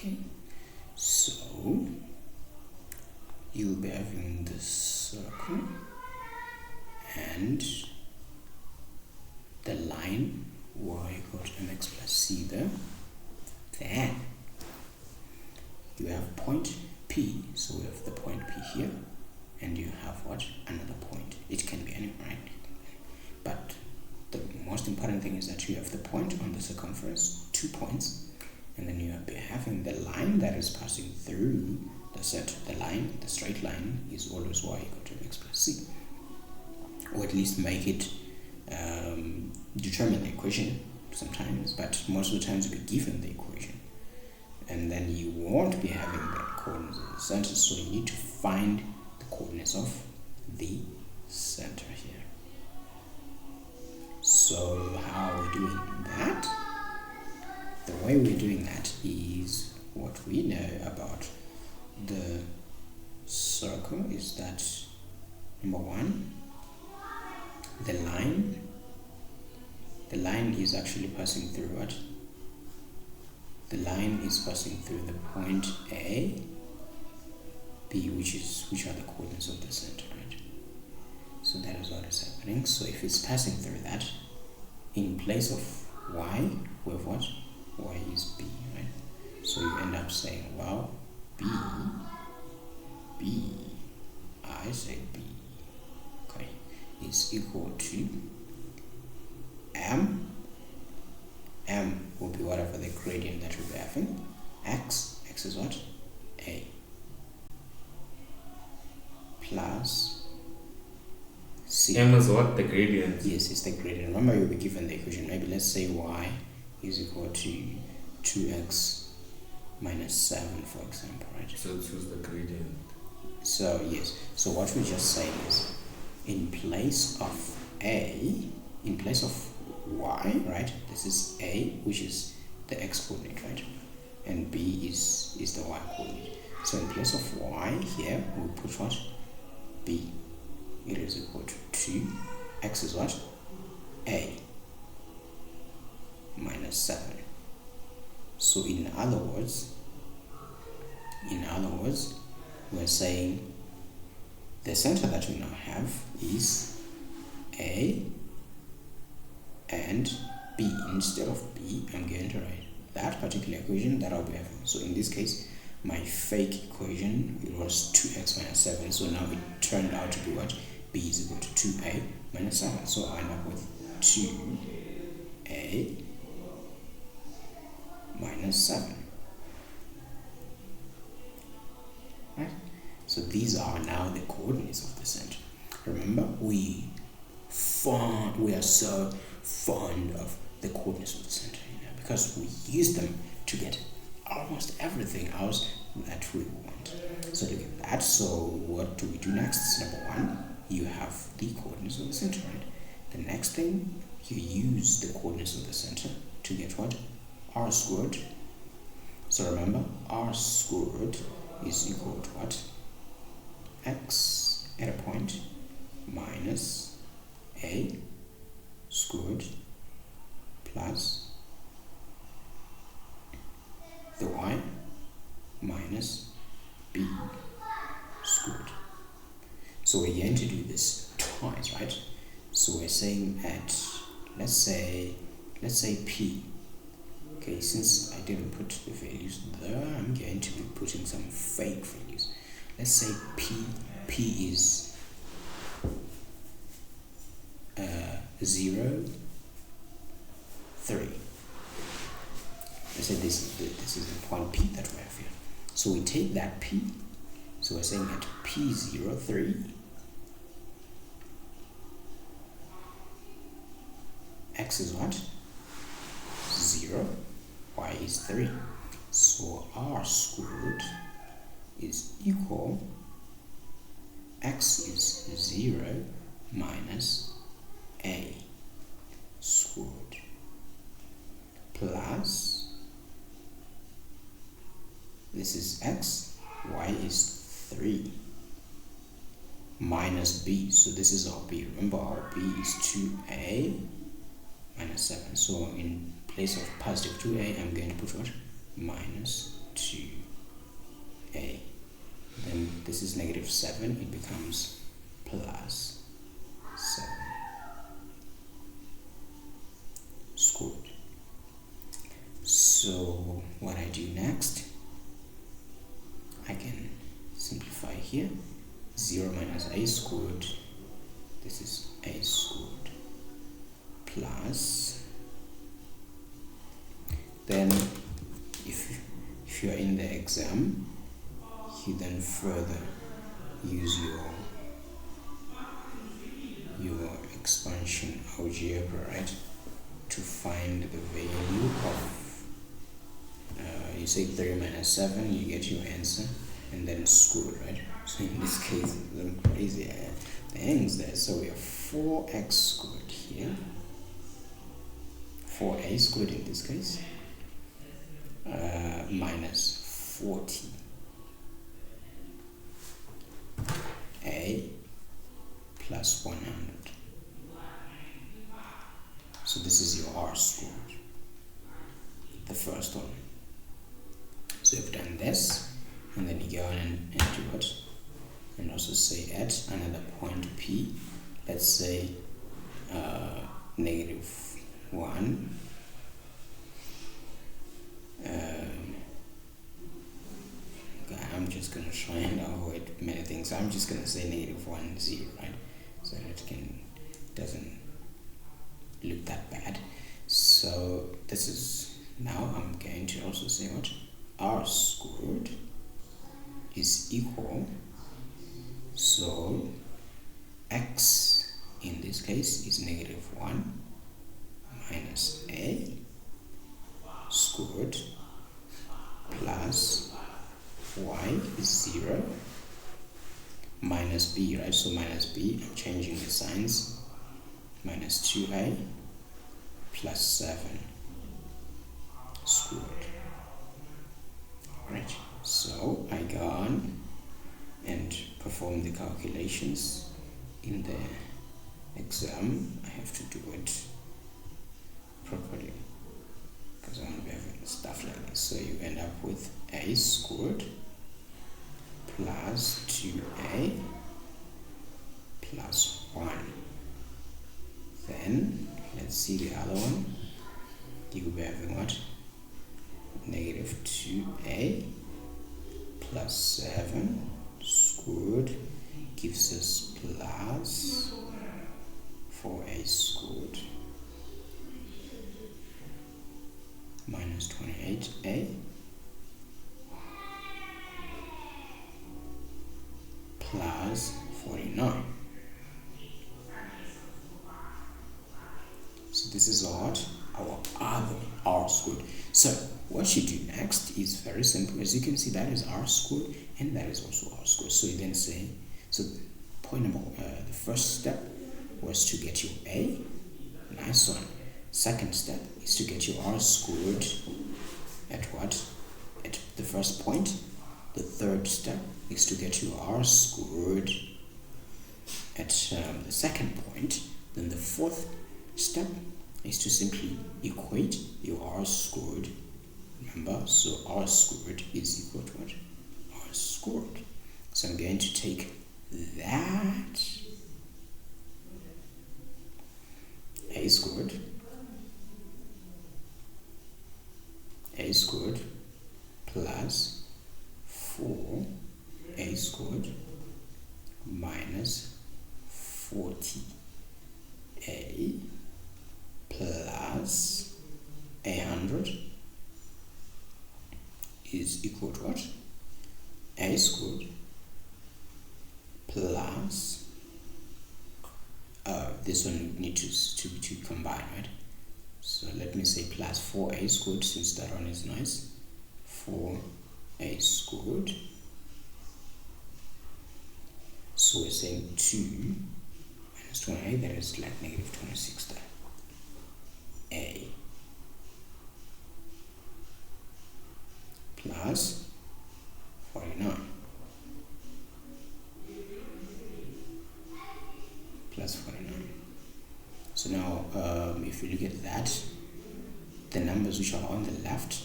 Okay, so you'll be having this circle and the line y equal to mx plus c there. Then you have point P, so we have the point P here, and you have what? Another point. It can be anywhere, right? But the most important thing is that you have the point on the circumference, 2 points, and then you are having the line that is passing through the center. The line, the straight line, is always y equal to mx plus c, or at least make it determine the equation sometimes, but most of the times you'll be given the equation, and then you won't be having the coordinates of the center, so you need to find the coordinates of the center here. So how are we doing that? The way we're doing that is what we know about the circle is that, number one, the line is actually passing through what? The line is passing through the point A, B, which are the coordinates of the center, right? So that is what is happening. So if it's passing through that, in place of y, we have what? Y is B, right? So you end up saying, well, B, I say B, okay, is equal to m will be whatever the gradient that we'll be having, x is what? A, plus c. M is what? The gradient? Yes, it's the gradient. Remember, you'll be given the equation. Maybe let's say y is equal to 2x minus 7, for example, right? So choose the gradient. So yes, so what we just say is, in place of a, in place of y, right, this is a, which is the x coordinate, right, and b is the y coordinate. So in place of y here, we put what? B. It is equal to 2, x is what? A minus 7. So in other words, we're saying the center that we now have is A and B. Instead of B, I'm going to write that particular equation that I'll be having. So in this case, my fake equation, it was 2x minus 7. So now it turned out to be what? B is equal to 2a minus 7. So I end up with 2a minus 7. Right? So these are now the coordinates of the center. Remember, we are so fond of the coordinates of the center, because we use them to get almost everything else that we want. So look at that. So what do we do next? Number one, you have the coordinates of the center, right? The next thing, you use the coordinates of the center to get what? R squared. So remember, R squared is equal to what? X at a point minus A squared plus the y minus B squared. So we're going to do this twice, right? So we're saying at, let's say P. Okay, since I didn't put the values there, I'm going to be putting some fake values. Let's say P is 0, 3. Let's say this is the point P that we have here. So we take that P. So we're saying at P0, 3, x is what? 0, y is 3. So R squared is equal, x is 0 minus A squared plus, this is x, y is 3 minus B. So this is our B. Remember, our B is 2a minus 7. So in place of positive 2a, I'm going to put what? Minus 2a. Then this is negative 7, it becomes plus 7 squared. So what I do next, I can simplify here. 0 minus a squared, this is a squared, plus, then if you're in the exam, you then further use your expansion algebra, right, to find the value of you say 3 minus 7, you get your answer, and then square, right? So in this case, I'm crazy, the ends there. So we have 4x squared here, 4a squared in this case, minus 40a plus 100. So this is your r squared, the first one. So you've done this, and then you go on and do it, and also say at another point P, let's say negative 1, I'm just going to try and avoid many things. I'm just going to say negative 1, 0, right? So that it doesn't look that bad. So this is, now I'm going to also say what? R squared is equal, so x in this case is negative 1 minus a squared plus y is 0 minus b, right? So minus b, I'm changing the signs, minus 2a plus 7 squared. Right, so I go on and perform the calculations in the exam. I have to do it properly because I won't be having stuff like this. So you end up with a squared plus 2a plus 1. Then let's see the other one. You will be having what? Negative 2a plus 7 squared gives us plus 4a squared minus 28a plus 49. So this is what our other r squared. So what you do next is very simple. As you can see, that is r squared and that is also r squared. So you then say, so point number, the first step was to get your a, nice one. Second step is to get your r squared at what? At the first point. The third step is to get your r squared at the second point. Then the fourth step is to simply equate your r squared. Remember, so r squared is equal to what? R squared. So I'm going to take that a squared plus 4a squared minus 40a plus 100 is equal to what? A squared plus this one we need to combine, right? So let me say plus 4a squared, since that one is nice. 4a squared. So we're saying 2 minus 28, that is like negative 26 there. A plus 49 plus 49. So now if you look at that, the numbers which are on the left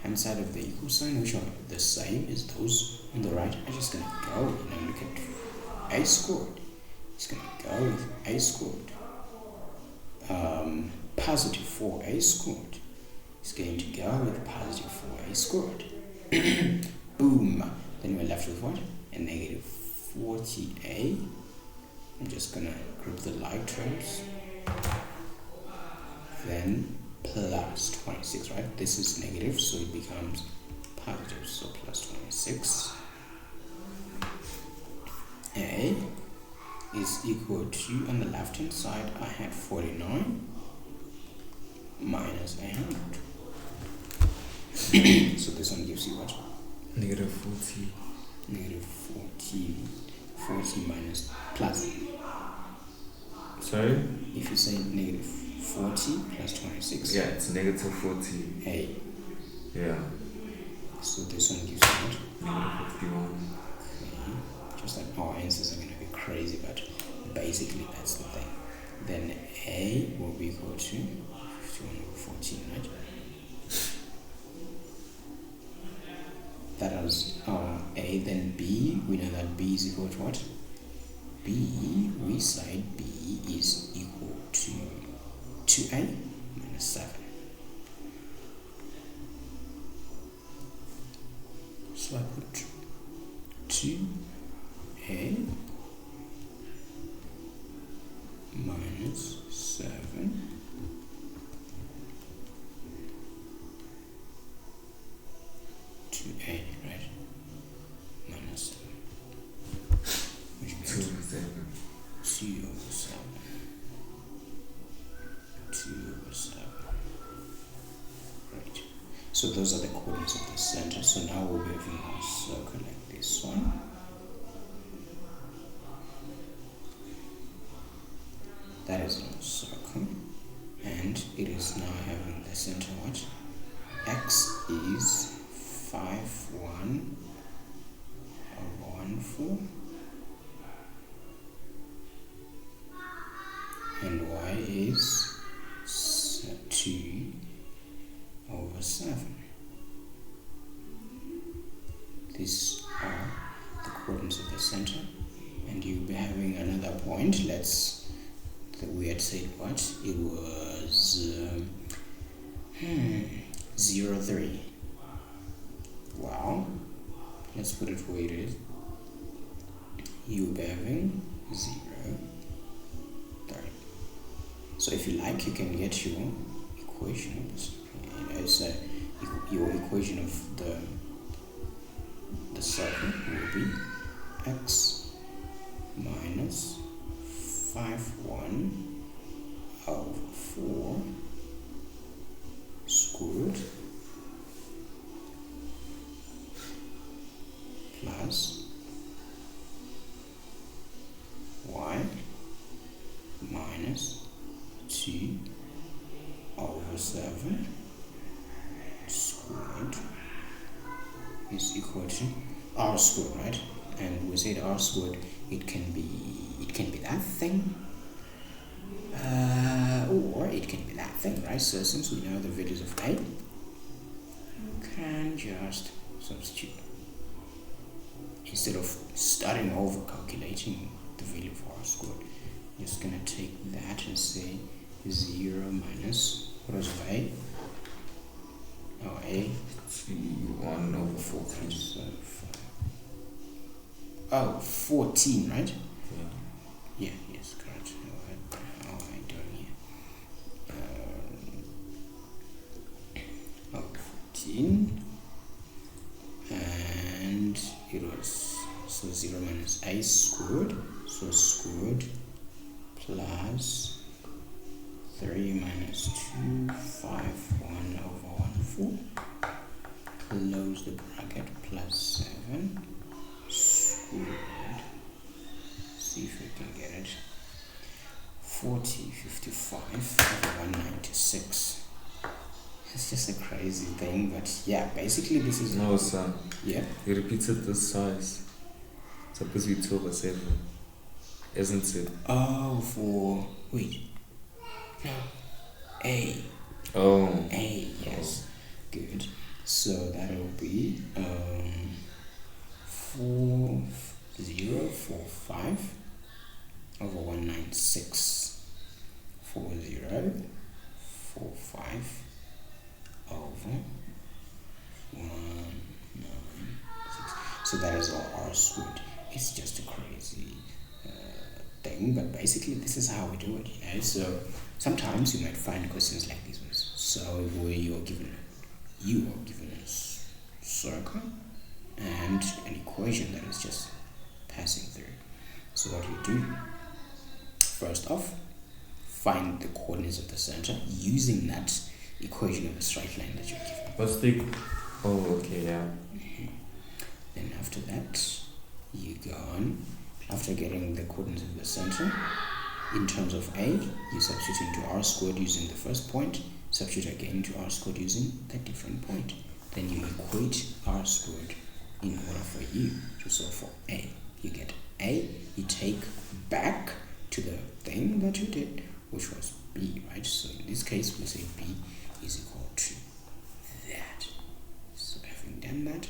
hand side of the equal sign, which are the same as those on the right, I'm just gonna go, look at a squared. It's gonna go with a squared. Positive 4a squared. It's going to go with positive 4a squared. Boom. Then we're left with what? A negative 40a. I'm just gonna group the like terms. Then plus 26, right? This is negative, so it becomes positive, so plus 26. A is equal to, on the left hand side, I had 49 minus 100. So this one gives you what? Negative 40. Negative 40 minus plus. Sorry? If you say negative 40 plus 26. Yeah, it's negative 40. A. Yeah. So this one gives you what? Negative 51. Okay. Just like our answers are going to be crazy, but basically that's the thing. Then A will be equal to 51 over 14, right? That was A. Then B, we know that B is equal to what? B, we say B is equal to 2A minus 7. So I put 2A minus 7 2A, right? Minus 7. Which gives 2 over 7. 2 over 7. 2 over 7. Right. So those are the coordinates of the center. So now we'll be having our circle like this one. That is our circle. And it is now having the center what? X is 5, 1 over 1, 4. And y is 2 over 7. These are the coordinates of the center, and you'll be having another point. We had said what? It was 0, 3. Wow. Let's put it where it is. You'll be having 0, 3. So if you like, you can get your equation of this. It's your equation of the circle will be x minus 5, 1 over 4 squared plus y minus 2 over 7 squared is equal to r squared, right? And we said r squared, it can be that thing, or it can be that thing, right? So since we know the values of a, you can just substitute. Instead of starting over calculating the value of r squared, you're just gonna take that and say 0 minus, what was a? Oh, a. 1 over 14. So 5. Oh, 14, right? Yeah. Yeah, yes, correct. How am I doing here? 14. And it was, so 0 minus a squared. So squared plus 3 minus 2, 5, 1 over 1, 4. Close the bracket plus 7 squared. See if we can get it. 55 over 196. It's just a crazy thing, but yeah, basically this is No, sir. yeah. You repeated the size. It's supposed to be 2 over 7. Isn't it? Oh, for wait. No. A. Oh. A, yes. Good. So that will be 4045 over 196. 4045 over 196. So that is all R squared. It's just a crazy thing, but basically this is how we do it. So sometimes you might find questions like these ones. So where you are given a circle and an equation that is just passing through. So what you do, first off, find the coordinates of the center using that equation of the straight line that you're given. What's the... Oh, okay, yeah. Then after that, you go on. After getting the coordinates of the center, in terms of A, you substitute into R squared using the first point, substitute again into R squared using the different point. Then you equate R squared in order for you to solve for A. You get A, you take back to the thing that you did, which was B, right? So in this case, we say B is equal to that. So having done that,